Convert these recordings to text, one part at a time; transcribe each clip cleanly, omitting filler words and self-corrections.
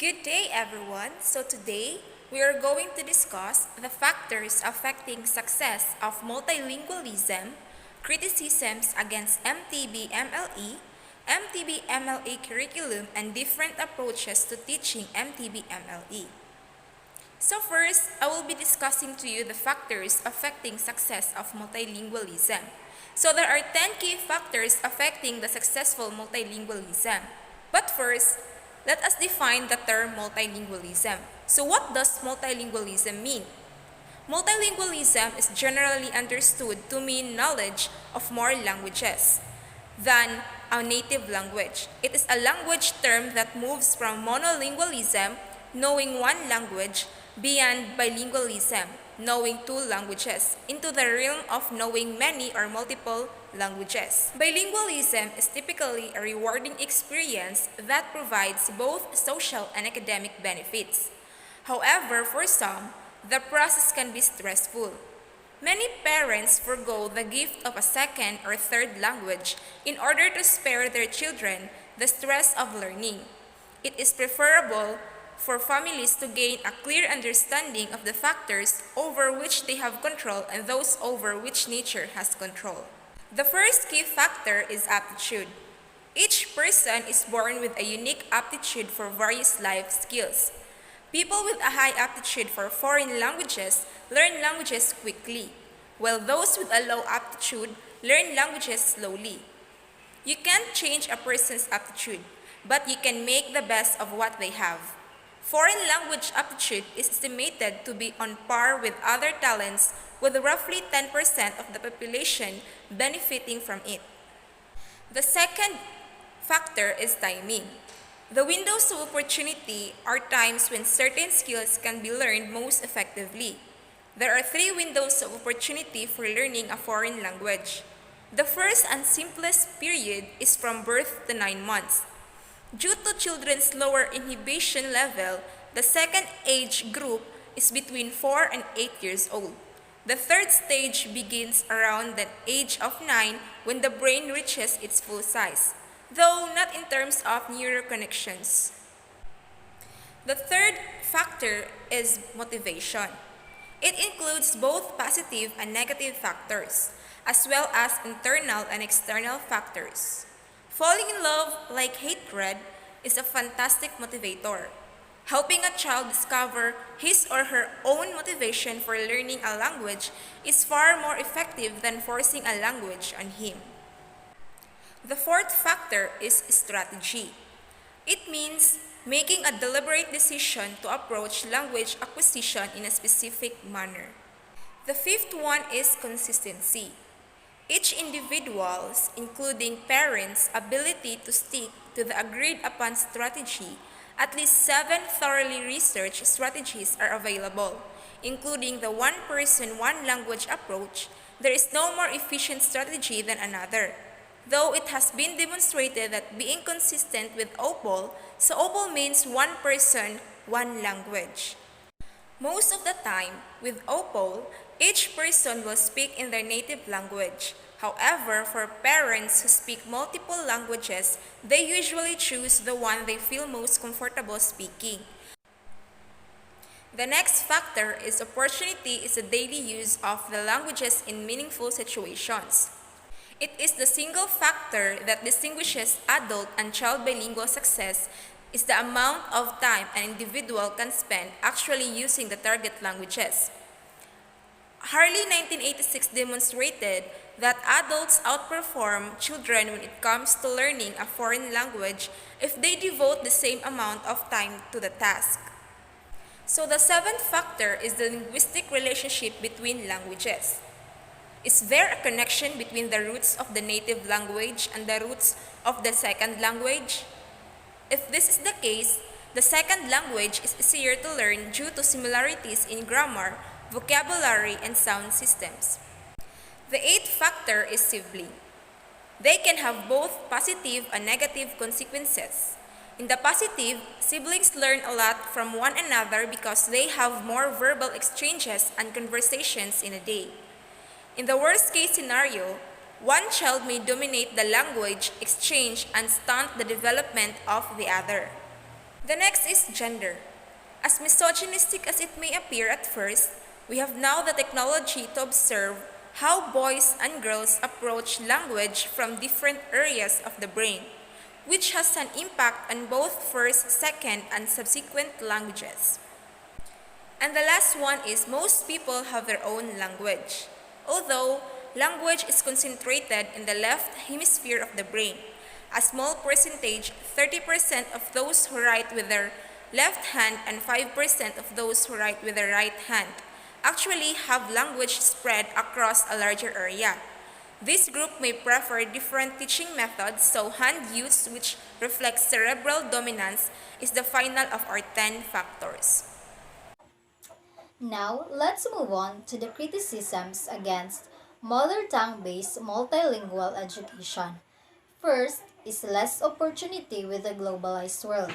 Good day, everyone. So today, we are going to discuss the factors affecting success of multilingualism, criticisms against MTB-MLE, MTB-MLE curriculum, and different approaches to teaching MTB-MLE. So first, I will be discussing to you the factors affecting success of multilingualism. So there are 10 key factors affecting the successful multilingualism. But first, let us define the term multilingualism. So what does multilingualism mean? Multilingualism is generally understood to mean knowledge of more languages than a native language. It is a language term that moves from monolingualism, knowing one language, beyond bilingualism, knowing two languages, into the realm of knowing many or multiple languages. Bilingualism is typically a rewarding experience that provides both social and academic benefits. However, for some, the process can be stressful. Many parents forego the gift of a second or third language in order to spare their children the stress of learning. It is preferable for families to gain a clear understanding of the factors over which they have control and those over which nature has control. The first key factor is aptitude. Each person is born with a unique aptitude for various life skills. People with a high aptitude for foreign languages learn languages quickly, while those with a low aptitude learn languages slowly. You can't change a person's aptitude, but you can make the best of what they have. Foreign language aptitude is estimated to be on par with other talents, with roughly 10% of the population benefiting from it. The second factor is timing. The windows of opportunity are times when certain skills can be learned most effectively. There are 3 windows of opportunity for learning a foreign language. The first and simplest period is from birth to 9 months. Due to children's lower inhibition level, the second age group is between 4 and 8 years old. The third stage begins around the age of 9 when the brain reaches its full size, though not in terms of neuroconnections. The third factor is motivation. It includes both positive and negative factors, as well as internal and external factors. Falling in love, like hatred, is a fantastic motivator. Helping a child discover his or her own motivation for learning a language is far more effective than forcing a language on him. The fourth factor is strategy. It means making a deliberate decision to approach language acquisition in a specific manner. The fifth one is consistency. Each individual's, including parents' ability to stick to the agreed-upon strategy, at least 7 thoroughly researched strategies are available, including the one-person, one-language approach. There is no more efficient strategy than another, though it has been demonstrated that being consistent with OPOL, so OPOL means one person, one language. Most of the time, with OPOL, each person will speak in their native language. However, for parents who speak multiple languages, they usually choose the one they feel most comfortable speaking. The next factor is opportunity is the daily use of the languages in meaningful situations. It is the single factor that distinguishes adult and child bilingual success is the amount of time an individual can spend actually using the target languages. Harley 1986 demonstrated that adults outperform children when it comes to learning a foreign language if they devote the same amount of time to the task. So the seventh factor is the linguistic relationship between languages. Is there a connection between the roots of the native language and the roots of the second language? If this is the case, the second language is easier to learn due to similarities in grammar, vocabulary, and sound systems. The eighth factor is sibling. They can have both positive and negative consequences. In the positive, siblings learn a lot from one another because they have more verbal exchanges and conversations in a day. In the worst-case scenario, one child may dominate the language exchange and stunt the development of the other. The next is gender. As misogynistic as it may appear at first, we have now the technology to observe how boys and girls approach language from different areas of the brain, which has an impact on both first, second, and subsequent languages. And the last one is most people have their own language. Although language is concentrated in the left hemisphere of the brain, a small percentage, 30% of those who write with their left hand and 5% of those who write with their right hand actually have language spread across a larger area. This group may prefer different teaching methods, so hand use, which reflects cerebral dominance, is the final of our 10 factors. Now, let's move on to the criticisms against mother tongue-based multilingual education. First is less opportunity with the globalized world.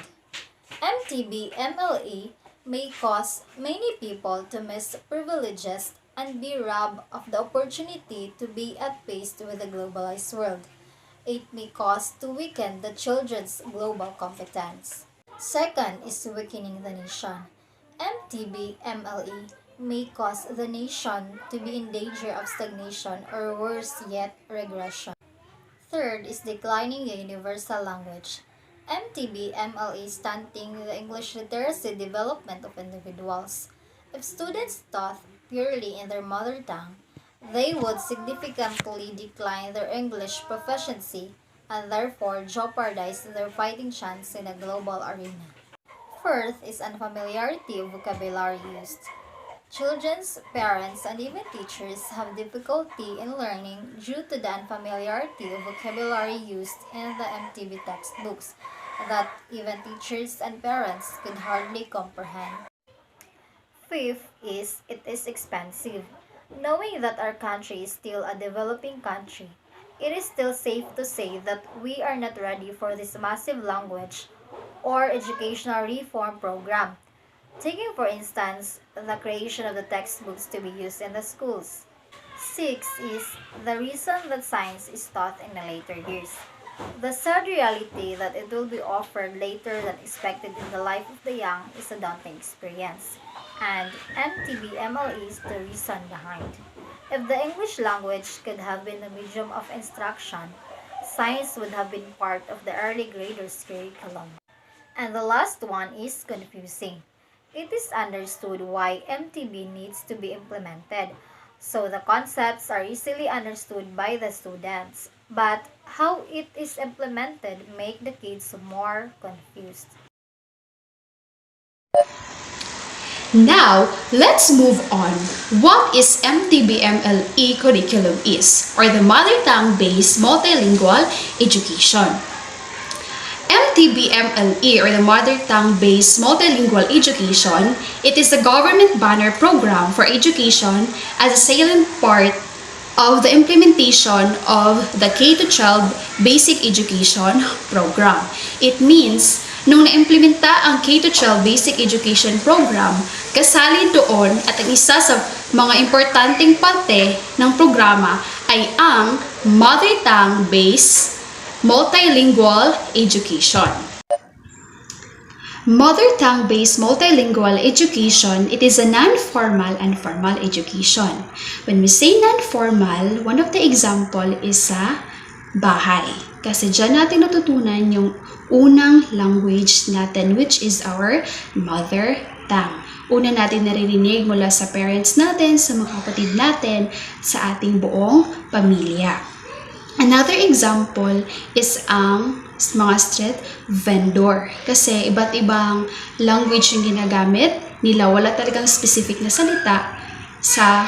MTB-MLE may cause many people to miss privileges and be robbed of the opportunity to be at pace with the globalized world. It may cause to weaken the children's global competence. Second is weakening the nation. MTB-MLE may cause the nation to be in danger of stagnation or worse yet, regression. Third is declining the universal language. MTB-MLE stunting the English literacy development of individuals. If students taught purely in their mother tongue, they would significantly decline their English proficiency and therefore jeopardize their fighting chance in a global arena. Fourth is unfamiliarity of vocabulary used. Children's parents and even teachers have difficulty in learning due to the unfamiliarity of vocabulary used in the MTB textbooks that even teachers and parents could hardly comprehend. Fifth is it is expensive. Knowing that our country is still a developing country, it is still safe to say that we are not ready for this massive language or educational reform program. Taking, for instance, the creation of the textbooks to be used in the schools. Six is the reason that science is taught in the later years. The sad reality that it will be offered later than expected in the life of the young is a daunting experience, and MTB-MLE is the reason behind. If the English language could have been the medium of instruction, science would have been part of the early graders' curriculum. And the last one is confusing. It is understood why MTB needs to be implemented, so the concepts are easily understood by the students. But how it is implemented make the kids more confused. Now, let's move on. What is MTB-MLE Curriculum is, or the Mother Tongue-Based Multilingual Education. MTB-MLE, or the Mother Tongue-Based Multilingual Education, it is a government banner program for education as a salient part of the implementation of the K-12 Basic Education Program. It means, nung na-implementa ang K-12 Basic Education Program, kasali doon at ang isa sa mga importanteng parte ng programa ay ang Mother Tongue-Based Multilingual Education. Mother tongue-based multilingual education, it is a non-formal and formal education. When we say non-formal, one of the example is sa bahay. Kasi dyan natin natutunan yung unang language natin, which is our mother tongue. Una natin naririnig mula sa parents natin, sa mga kapatid natin, sa ating buong pamilya. Another example is ang mga street vendor. Kasi iba't ibang language yung ginagamit nila. Wala talagang specific na salita sa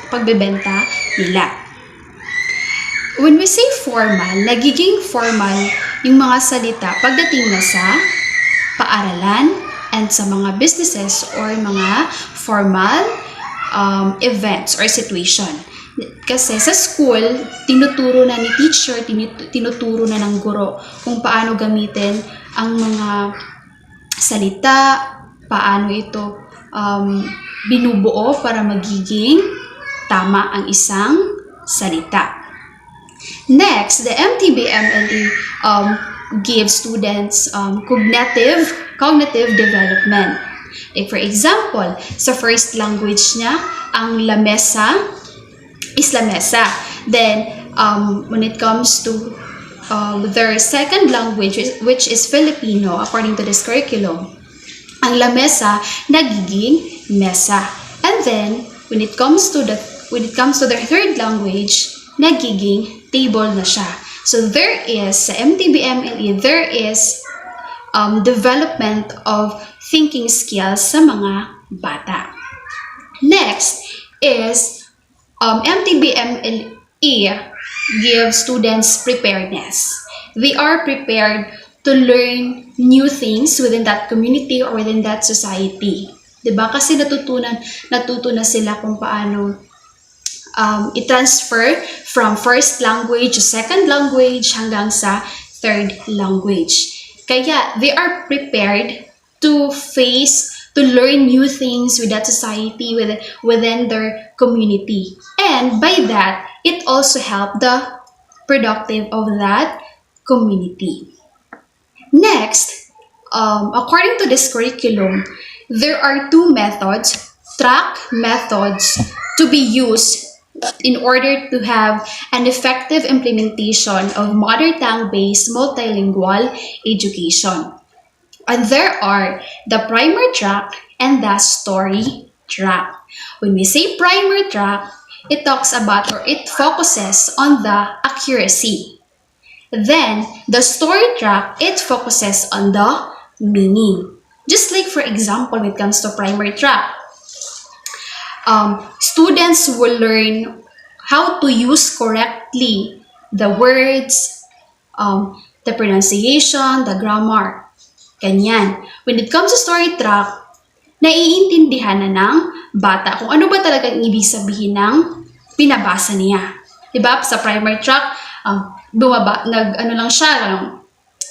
pagbebenta nila. When we say formal, nagiging formal yung mga salita pagdating na sa paaralan and sa mga businesses or mga formal events or situation. Kasi sa school, tinuturo na ni teacher, tinuturo na ng guro kung paano gamitin ang mga salita, paano ito binubuo para magiging tama ang isang salita. Next, the MTB-MLE gives students cognitive development. Like for example, sa first language niya, ang lamesa is lamesa. Then, when it comes to their second language, which is Filipino, according to this curriculum, ang lamesa nagiging mesa. And then, when it comes to their third language, nagiging table na siya. So there is, sa MTB-MLE, there is development of thinking skills sa mga bata. Next is MTB-MLE gives students preparedness. They are prepared to learn new things within that community or within that society. Diba? Kasi natuto na sila kung paano i-transfer from first language to second language hanggang sa third language. Kaya they are prepared to learn new things with that society, within their community. And by that, it also helps the productive of that community. Next, according to this curriculum, there are two methods, track methods, to be used in order to have an effective implementation of mother tongue-based multilingual education. And there are the primer track and the story track. When we say primer track, it talks about, or it focuses on the accuracy. Then, the story track, it focuses on the meaning. Just like, for example, when it comes to primer track, students will learn how to use correctly the words, the pronunciation, the grammar. Ganyan. When it comes to story track, naiintindihan na ng bata kung ano ba talaga ang ibig sabihin ng pinabasa niya. Diba? Sa primer track,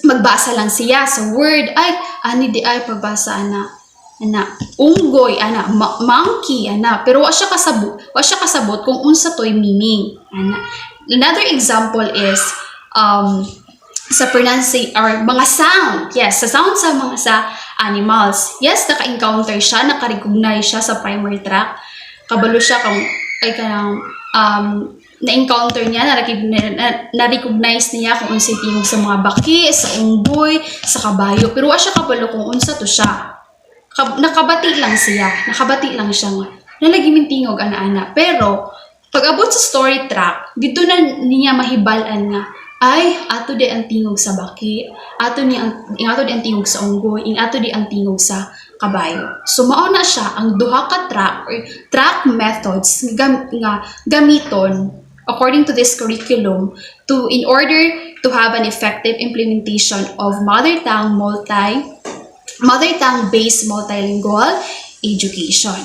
magbasa lang siya sa word, pagbasa, unggoy, monkey, pero wa siya kasabot kung unsa toy meaning, Another example is, sa pronunciation or mga sound. Yes, sa sound sa animals. Yes, naka-encounter siya, naka-recognize siya sa primer track. Kabalo siya na-encounter niya, na-recognize niya kung unsa tingog sa mga baki, sa unggoy, sa kabayo. Pero wa siya kabalo kung unsa to siya. Nakabati lang siya nga. Nalagiming tingog ana-ana. Pero pag abot sa story track, dito na niya mahibalan nga, ato di ang tingog sa baki, ato di ang tingog sa unggoy, ato di ang tingog sa kabayo. So mao na siya ang duha ka track or track methods nga gamiton according to this curriculum in order to have an effective implementation of mother tongue-based multilingual education.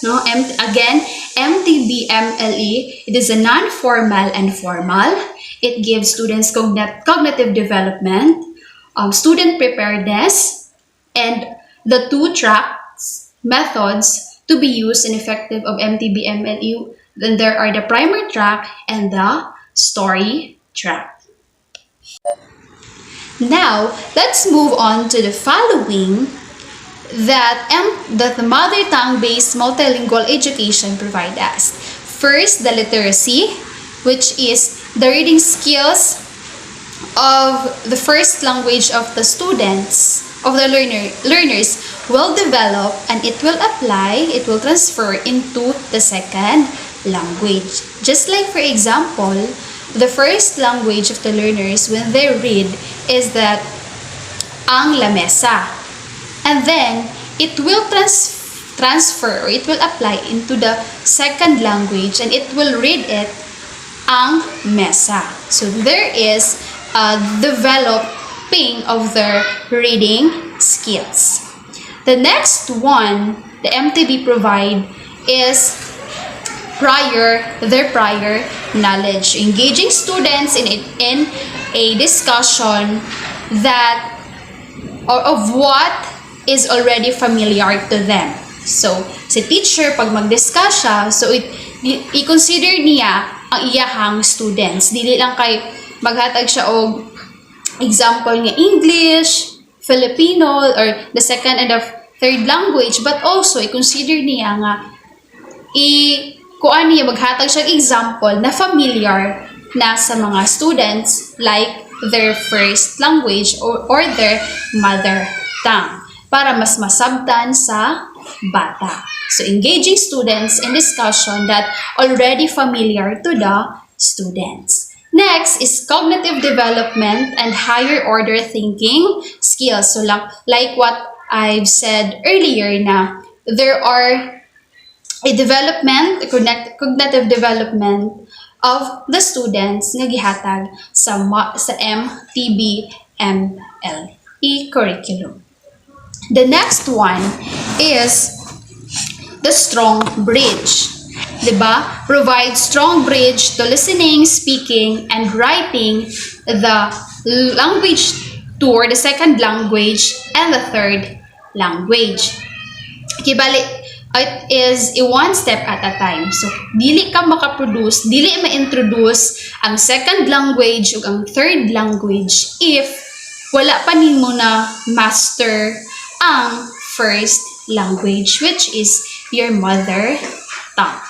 No, again, MTB-MLE, it is a non-formal and formal. It gives students cognitive development, student preparedness, and the two tracks methods to be used and effective of MTB-MLE. Then there are the primer track and the story track. Now, let's move on to the following that the mother tongue-based multilingual education provide us. First, the literacy, which is the reading skills of the first language of the students, of the learners will develop, and it will transfer into the second language. Just like, for example, the first language of the learners when they read is that ang lamesa. And then, it will transfer, or it will apply into the second language, and it will read it ang mesa. So, there is a developing of their reading skills. The next one, the MTB provide is their prior knowledge. Engaging students in a discussion of what is already familiar to them. So, si teacher, pag mag-discuss siya, so i-consider niya ang iyahang students. Dili lang kay maghatag siya og Example nga English, Filipino, or the second and the third language, but also i-consider niya nga kuan niya maghatag siya example na familiar na sa mga students like their first language or their mother tongue para mas masabtan sa bata. So engaging students in discussion that already familiar to the students. Next is cognitive development and higher order thinking skills. So like what I've said earlier na there are cognitive development of the students nga gihatag sa MTB-MLE Curriculum. The next one is the strong bridge. Diba? Provide strong bridge to listening, speaking, and writing the language 2 or the second language and the third language. Kibali, it is a one step at a time. So, dili ka makaproduce, dili ma-introduce ang second language o ang third language if wala pa nimo na master ang first language, which is your mother tongue.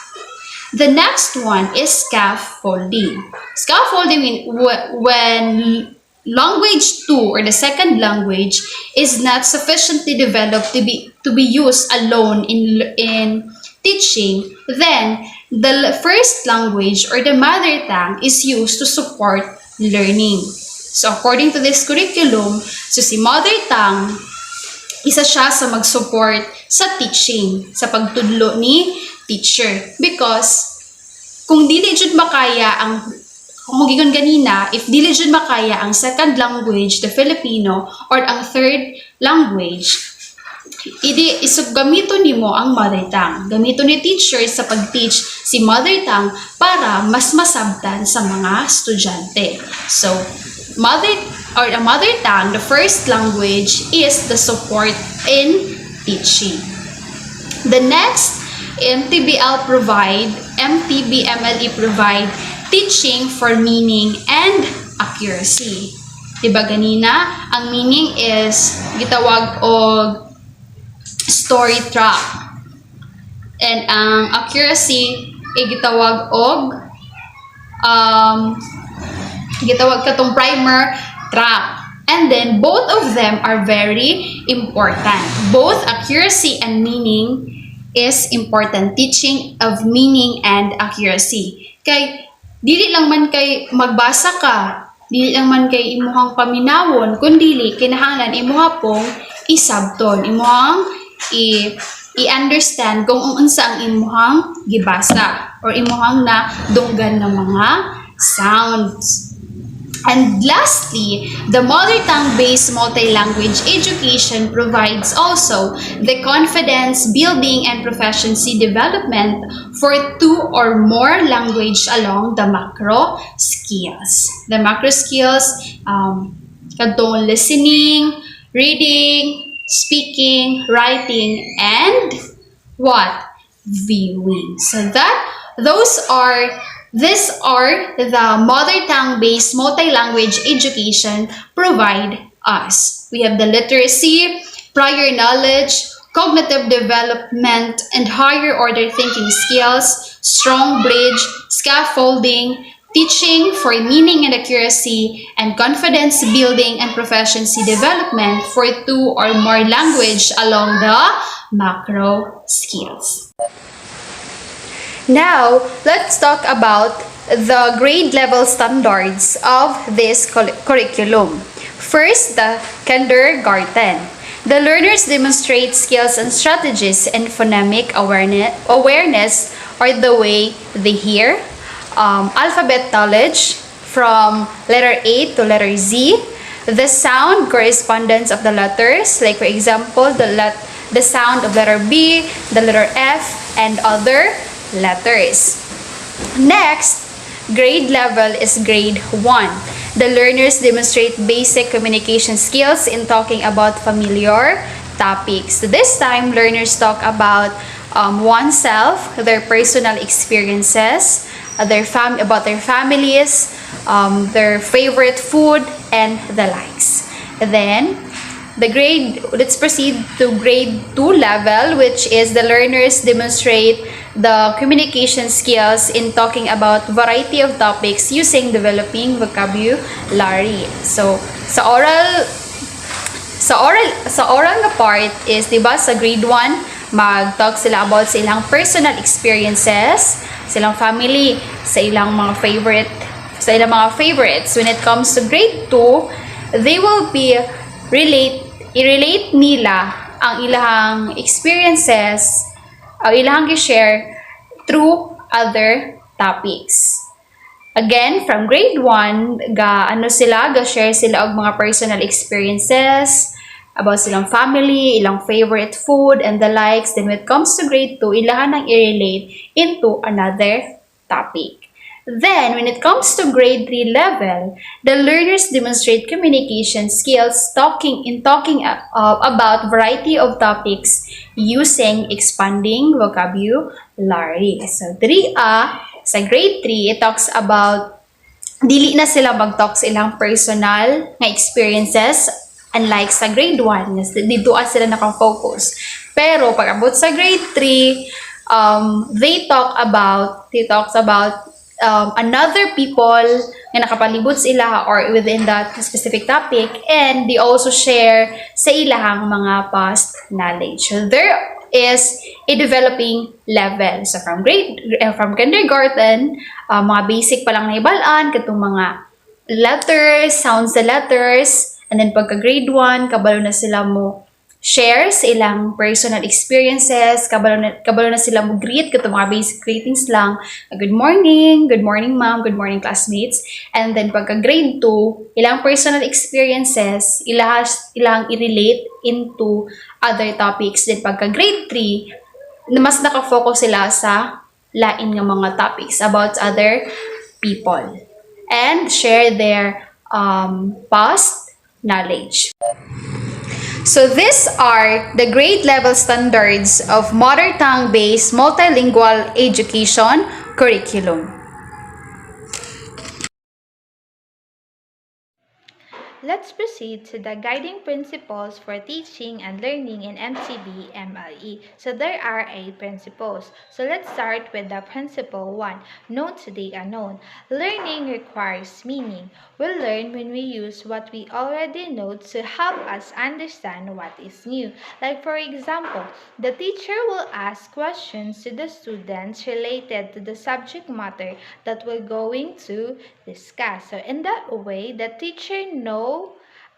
The next one is scaffolding. Scaffolding means when language 2 or the second language is not sufficiently developed to be used alone in teaching, then the first language or the mother tongue is used to support learning. So according to this curriculum, so si mother tongue isa siya sa mag-support sa teaching, sa pagtudlo ni teacher. Because kung dili jud makaya ang kung ganina, if dili jud makaya ang second language, the Filipino, or ang third language, gamito nimo ang mother tongue. Gamito ni teacher sa pag-teach si mother tongue para mas masabtan sa mga estudyante. So, a mother tongue, the first language, is the support in teaching. The next, MTBMLE provide teaching for meaning and accuracy. Diba ganina, ang meaning is gitawag og story track. And ang accuracy gitawag og gitawag katong primer track. And then both of them are very important. Both accuracy and meaning is important. Teaching of meaning and accuracy. Kay dili lang man kay magbasa ka, dili lang man kay imuhang paminawon, kundi kinahanglan imuha pong isabton, imuhang i-understand kung unsa ang imuhang gibasa or imuhang na dunggan ng mga sounds. And lastly, the mother tongue-based multi-language education provides also the confidence building and proficiency development for 2 or more language along the macro skills. The macro skills, katong listening, reading, speaking, writing, and what? Viewing. So these are the mother tongue-based multi-language education provide us. We have the literacy, prior knowledge, cognitive development, and higher order thinking skills, strong bridge, scaffolding, teaching for meaning and accuracy, and confidence building and proficiency development for 2 or more language along the macro skills. Now, let's talk about the grade level standards of this curriculum. First, the kindergarten. The learners demonstrate skills and strategies in phonemic awareness or the way they hear, alphabet knowledge from letter A to letter Z, the sound correspondence of the letters, like for example, the sound of letter B, the letter F, and other letters. Next, grade level is grade 1. The learners demonstrate basic communication skills in talking about familiar topics. This time, learners talk about oneself, their personal experiences, about their families, their favorite food, and the likes. Then, let's proceed to grade 2 level, which is the learners demonstrate the communication skills in talking about variety of topics using developing vocabulary. So, sa oral na part is, diba, sa grade 1, mag-talk sila about sa ilang personal experiences, sa ilang family, sa ilang mga favorites. When it comes to grade 2, they will be i-relate nila ang ilang experiences o ilang i-share through other topics. Again, from grade 1, ga-share sila og mga personal experiences about silang family, ilang favorite food, and the likes. Then when it comes to grade 2, ilahan ang i-relate into another topic. Then, when it comes to grade 3 level, the learners demonstrate communication skills talking about variety of topics using expanding vocabulary. So, 3A, sa grade 3, it talks about dili na sila mag-talk sa ilang personal na experiences, unlike sa grade 1, dito sila nakafocus. Pero pag abot sa grade 3, they talks about another people na nakapalibot sila or within that specific topic, and they also share sa ilahang mga past knowledge. So there is a developing level. So from kindergarten, mga basic pa lang na ibalaan, katong mga letters, sounds sa letters, and then pagka grade 1, kabalo na sila mo share sa ilang personal experiences, kabalo na sila mo greet, katong mga basic greetings lang, good morning ma'am, good morning classmates. And then pagka grade 2, ilang personal experiences, ilang i-relate into other topics. Then pagka grade 3, mas nakafocus sila sa lain nga mga topics about other people and share their past knowledge. So these are the grade level standards of mother tongue-based multilingual education curriculum. Let's proceed to the guiding principles for teaching and learning in MTB-MLE. So there are 8 principles. So let's start with the principle 1, known to the unknown. Learning requires meaning. We learn when we use what we already know to help us understand what is new. Like for example, the teacher will ask questions to the students related to the subject matter that we're going to discuss. So in that way, the teacher knows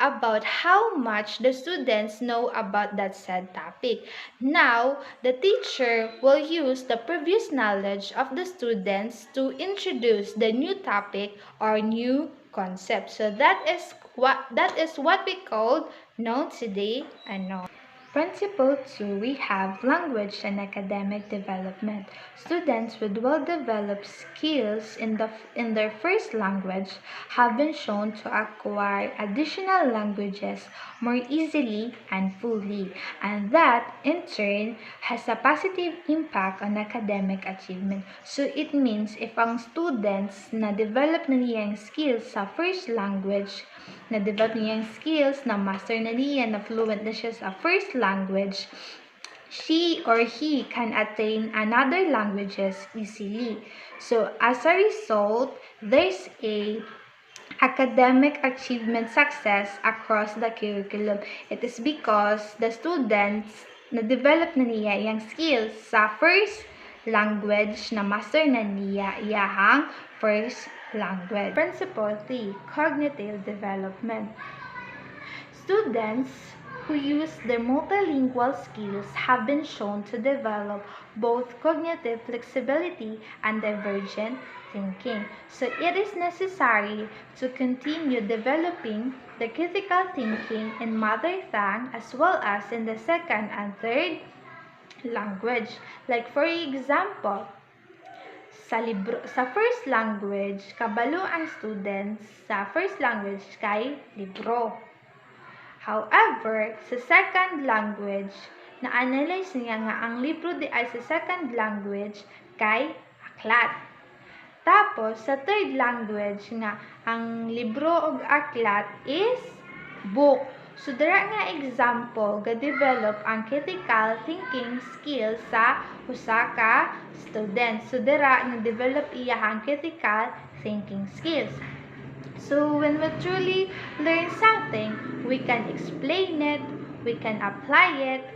about how much the students know about that said topic. Now, the teacher will use the previous knowledge of the students to introduce the new topic or new concept. So that is what we call known today and known. Principle 2, we have language and academic development. Students with well-developed skills in their first language have been shown to acquire additional languages more easily and fully, and that in turn has a positive impact on academic achievement. So it means if ang students na develop na niyang skills sa first language, na-develop niya yung skills, na-master na niya, na-fluent na siya sa first language, she or he can attain another languages easily. So, as a result, there's a academic achievement success across the curriculum. It is because the students na-develop na niya yung skills sa first language, na master na niya iyahang first language. Principle 3, cognitive development. Students who use their multilingual skills have been shown to develop both cognitive flexibility and divergent thinking. So it is necessary to continue developing the critical thinking in mother tongue as well as in the second and third language. Like for example, sa first language, kabalo ang students sa first language kay libro. However, sa second language, na-analyze niya nga ang libro di ay sa second language kay aklat. Tapos, sa third language nga, ang libro o aklat is book. So, dara nga example, ga-develop ang critical thinking skills sa usa ka student. So, dara nga develop iya ang critical thinking skills. So, when we truly learn something, we can explain it, we can apply it,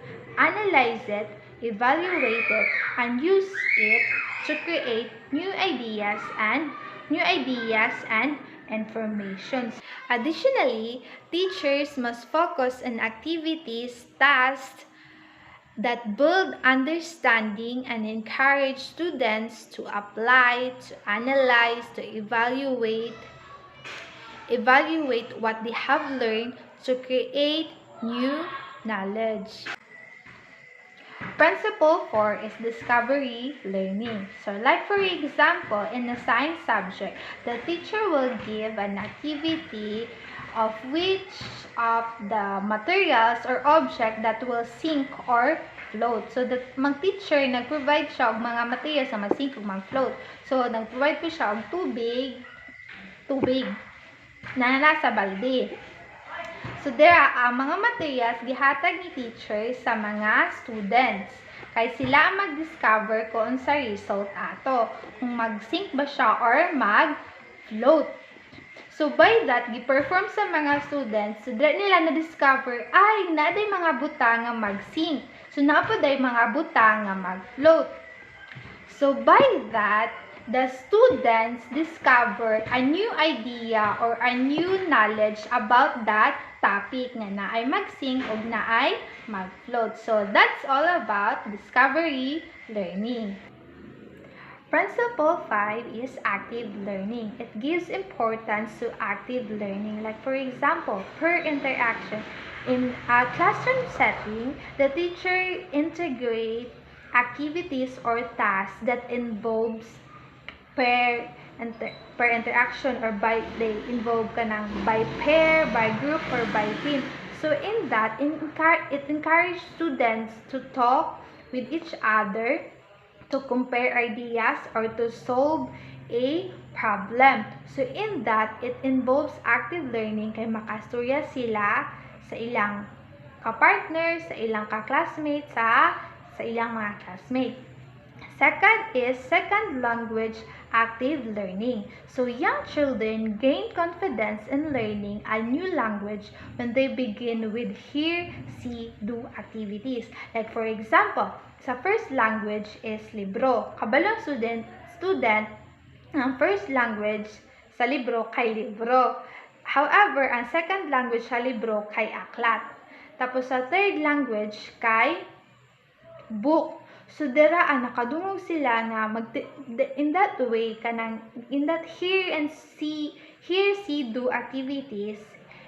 analyze it, evaluate it, and use it to create new ideas and information. Additionally, teachers must focus on activities, tasks that build understanding and encourage students to apply, to analyze, to evaluate what they have learned to create new knowledge. Principle 4 is discovery learning. So like for example, in a science subject, the teacher will give an activity of which of the materials or object that will sink or float. So the mag-teacher nag-provide siya og mga materials na mag-sink ug mag-float. So nag-provide po siya og tubig na nasa balde. So there ang mga materials gihatag ni teacher sa mga students. Kay sila mag-discover kung sa result ato. Kung mag-sink ba siya or mag-float. So by that, gi-perform sa mga students, so dahil nila na-discover, ay, naaday mga buta nga mag-sink. So naapaday mga buta nga mag-float. So by that, the students discover a new idea or a new knowledge about that topic nga naay mag-sink o naay mag-float. So that's all about discovery learning. Principle 5 is active learning. It gives importance to active learning. Like for example, per interaction. In a classroom setting, the teacher integrates activities or tasks that involves per interaction or they involve ka ng by pair, by group, or by team. So in that, it encourages students to talk with each other, to compare ideas, or to solve a problem. So in that, it involves active learning kay makasturya sila sa ilang ka-partner, sa ilang ka-classmates, sa ilang mga classmates. Second is second language active learning. So young children gain confidence in learning a new language when they begin with hear, see, do activities. Like for example, sa first language is libro. Kabalong student, ang first language sa libro kay libro. However, ang second language sa libro kay aklat. Tapos sa third language kay book. So dira nakadungog sila nga in that way in that hear, see, do activities,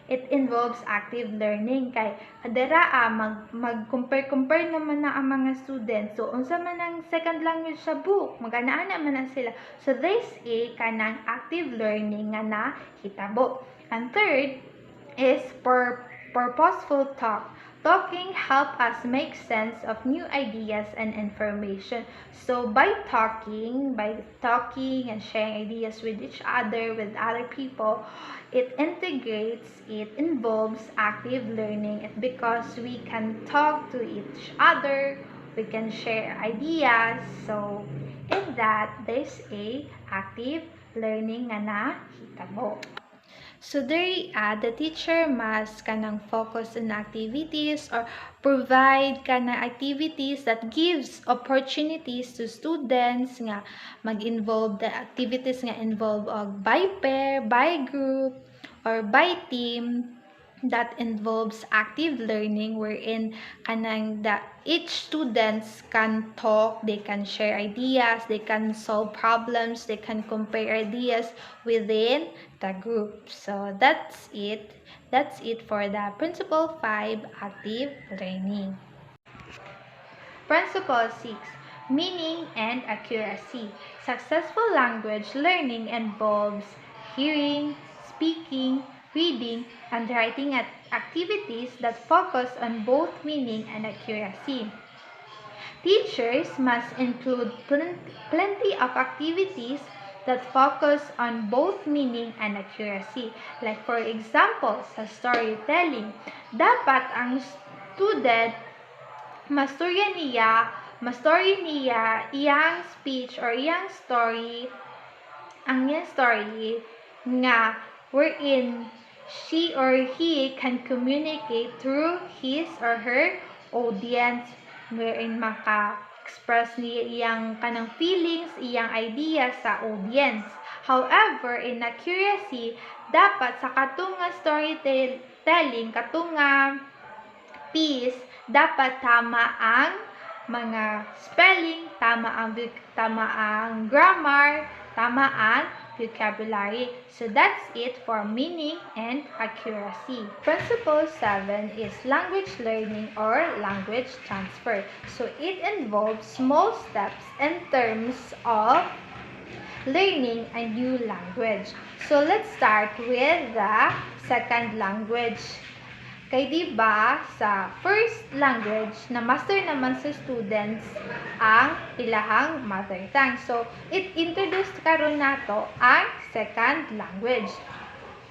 it involves active learning kay dira mag-compare naman na ang mga students. So unsa man ang second language sa book, magana-ana man na sila. So this is kanang active learning nga nahitabo. And third is purposeful talk. Talking helps us make sense of new ideas and information. So by talking and sharing ideas with each other, with other people, it integrates, it involves active learning. It's because we can talk to each other, we can share ideas. So in that, there's a active learning nga nahitabo. So there, the teacher must kanang focus on activities or provide kanang activities that gives opportunities to students nga mag-involve the activities nga involve by pair, by group, or by team that involves active learning wherein kanang each students can talk, they can share ideas, they can solve problems, they can compare ideas within the group. So that's it for the Principle 5 active learning. Principle 6, meaning and accuracy. Successful language learning involves hearing, speaking, reading, and writing activities that focus on both meaning and accuracy. Teachers must include plenty of activities that focus on both meaning and accuracy. Like for example, sa storytelling, dapat ang student mastorya niya iyang speech or iyang story, ang iyang story nga wherein she or he can communicate through his or her audience, wherein maka-express niya iyang kanang feelings, iyang idea sa audience. However, in accuracy, dapat sa katunga storytelling, katunga piece, dapat tama ang mga spelling, tama ang grammar, tama ang vocabulary. So that's it for meaning and accuracy. Principle 7 is language learning or language transfer. So it involves small steps in terms of learning a new language. So let's start with the second language. Kay diba sa first language na master naman sa students ang ilahang mother tongue. So it introduced karon nato ang second language.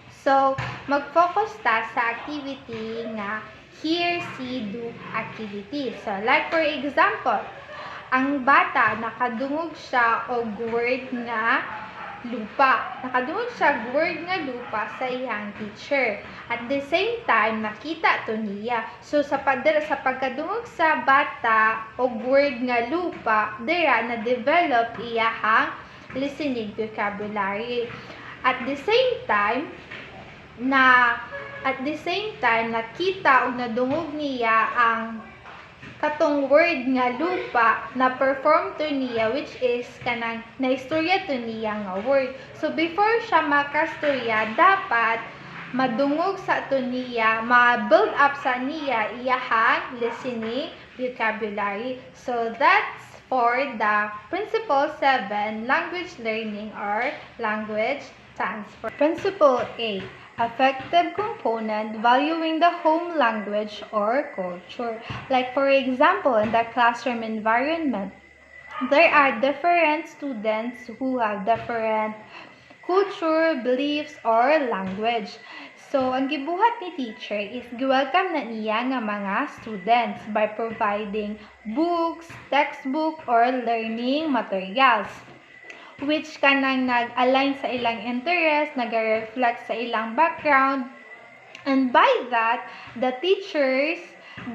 So mag-focus ta sa activity nga hear, see, do activity. So like for example, ang bata nakadungog siya og word nga lupa. Nakadungog siya word nga lupa sa iyang teacher. At the same time, nakita to niya. So sa pagkadungog sa bata og word nga lupa, dira na-develop iyahang listening vocabulary. At the same time, nakita o nadungog niya ang katong word nga lupa na perform to niya, which is kanang naistorya to niya nga word. So before siya makastorya, dapat madungog sa to niya, ma-build up sa niya iyahang listening vocabulary. So that's for the Principle 7, language learning or language transfer. Principle 8, affective component, valuing the home language or culture. Like for example, in the classroom environment, there are different students who have different culture, beliefs, or language. So, ang gibuhat ni teacher is giwelcome na niya nga mga students by providing books, textbook, or learning materials which kanang nag-align sa ilang interest, nag-reflect sa ilang background. And by that, the teachers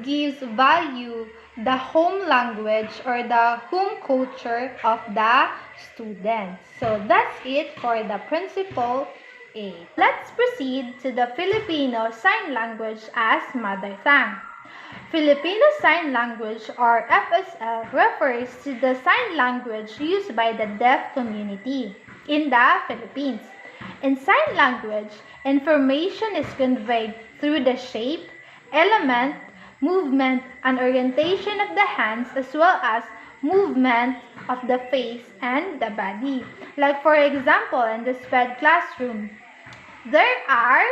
gives value the home language or the home culture of the students. So that's it for the Principle 8. Let's proceed to the Filipino Sign Language as mother tongue. Filipino Sign Language or FSL refers to the sign language used by the deaf community in the Philippines. In sign language, information is conveyed through the shape, element, movement, and orientation of the hands as well as movement of the face and the body. Like for example, in the SPED classroom, there are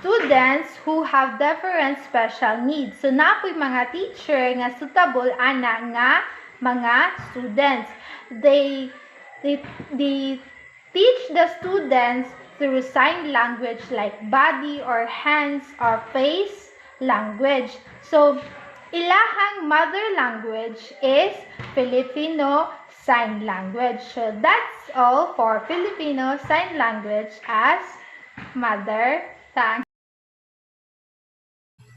students who have different special needs. So napoy mga teacher nga suitable ana nga mga students. They teach the students through sign language like body or hands or face language. So ilahang mother language is Filipino Sign Language. So that's all for Filipino Sign Language as mother tongue.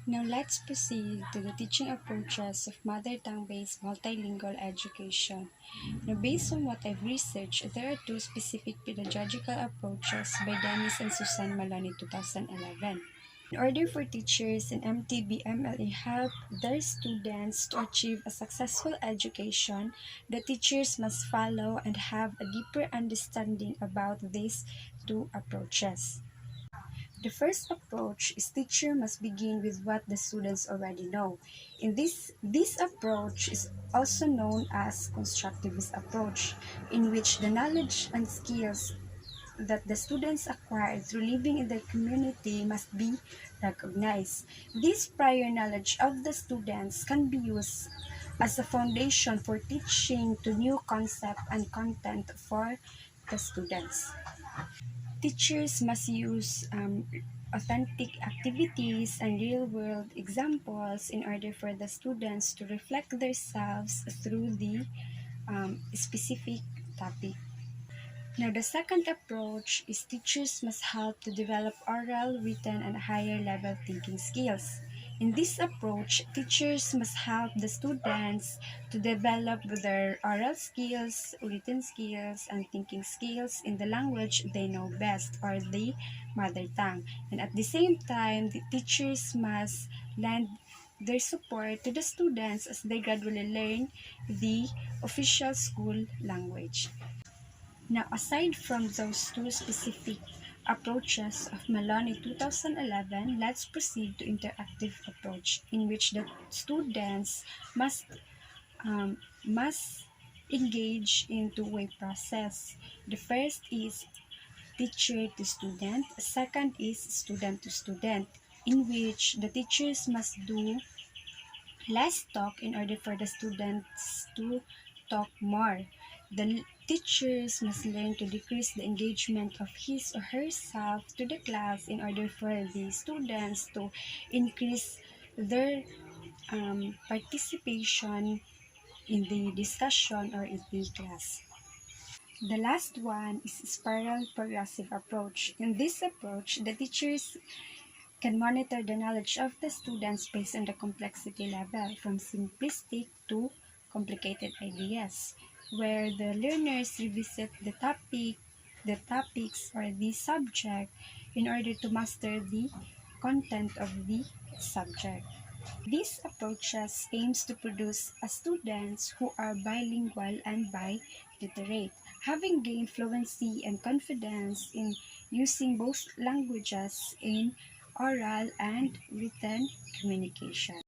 Now let's proceed to the teaching approaches of mother tongue-based multilingual education. Now based on what I've researched, there are two specific pedagogical approaches by Dennis and Susan Malone in 2011. In order for teachers in MTB-MLE help their students to achieve a successful education, the teachers must follow and have a deeper understanding about these two approaches. The first approach is teacher must begin with what the students already know. In this approach is also known as constructivist approach, in which the knowledge and skills that the students acquire through living in their community must be recognized. This prior knowledge of the students can be used as a foundation for teaching to new concept and content for the students. Teachers must use authentic activities and real-world examples in order for the students to reflect themselves through the specific topic. Now, the second approach is teachers must help to develop oral, written, and higher level thinking skills. In this approach, teachers must help the students to develop their oral skills, written skills, and thinking skills in the language they know best, or the mother tongue. And at the same time, the teachers must lend their support to the students as they gradually learn the official school language. Now, aside from those two specific approaches of Maloney 2011, let's proceed to interactive approach, in which the students must engage in two-way process. The first is teacher to student, second is student to student, in which the teachers must do less talk in order for the students to talk more. The teachers must learn to decrease the engagement of his or herself to the class in order for the students to increase their participation in the discussion or in the class. The last one is spiral progressive approach. In this approach, the teachers can monitor the knowledge of the students based on the complexity level, from simplistic to complicated ideas, where the learners revisit the topics or the subject in order to master the content of the subject. These approaches aims to produce students who are bilingual and biliterate, having gained fluency and confidence in using both languages in oral and written communication.